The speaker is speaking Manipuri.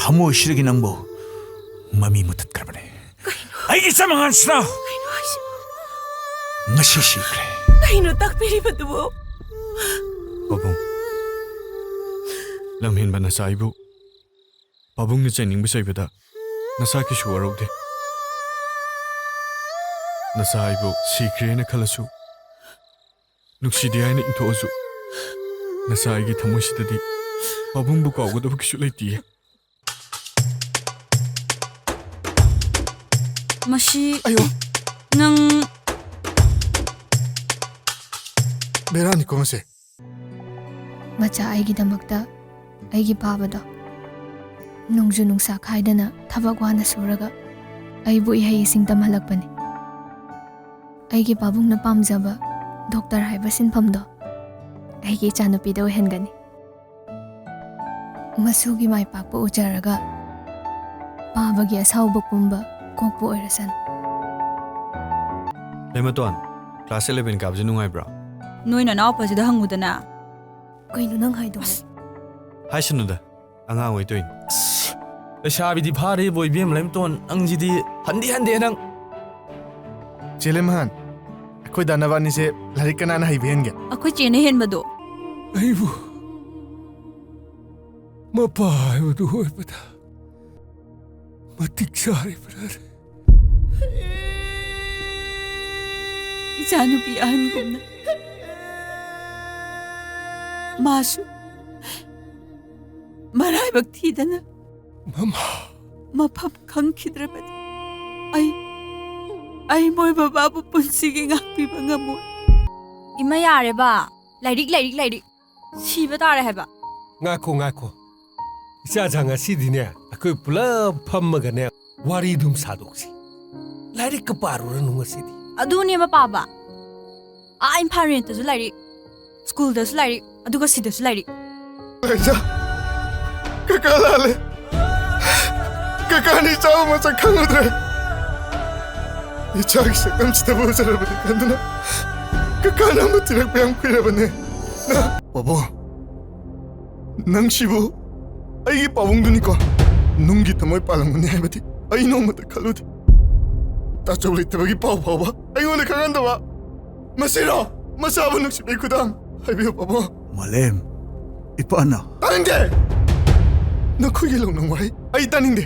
Thamo shirigi nangbo mami mutat krabane. Aigi samangan sna. Ngasi shikre. Kaino takpiri batubo. Pabung. Lamhin ba nasa ibu. Pabung ni chening bisay bada. Nasa ki shuwarog de. Nasa ibu shikre na khalasu. Nuksidi ay na intozu. Nasa igi thamo shidadi. Pabung bu kaw godabu kisu laiti. Mashi. Ayo. Nang. Berani ko se. Macha aigi damakta aigi babada nungju nungsa khaidana thabak wana suraga aibu ihai sing tamhalakpani aigi babungna pamjaba doctor haiba sinphamdo aigi chanupi do hengani masugi mai pakpa ujaraga babagi asauba pumba kokpo oirasan Lematon class 11 kabje nungai bra Noina na opasida hangudana. kaino nang haido Haishanuda angang oi toin Shabi di phari boy biem lemton angjidi handi nang Cheleman. Koi danawani se larikana na haibenge. Akhoi chene henbado. Aibu mapa aibu hoi pada matik sari pada Ichanupi ahangumna. Masu. Marai bakti dana. mama Mapap khangkidrabad. Ay moy bababu punsigi ngakpi bangamu. Ima yare ba. Lairik. Siba tare heba. ngako isa janga sidine akoi pula phammagane wari dum sadoksi lairik ka parura nunga sidi Aduni ma paba. I'm parent to lairik. School das lairik. Aduga sidas lairik. Aja. Kakalale. Kakani chao masa khangudre. Ichagi se kamchita bojara bade kanduna. Kakana mutirak pyam khirabane. Na babo. Nungshibu. Aigi pabungduni ko. Nungi thamoi palangune habati. Ai no mata khaludi. Ta choli tabagi pau pau ba. Ai ngone khanganda ba. Masira. Masabu nungshibe kudam. Haibiyo babo. Malem ipana. Taningde. Nakugi long nang wai. Ai taningde.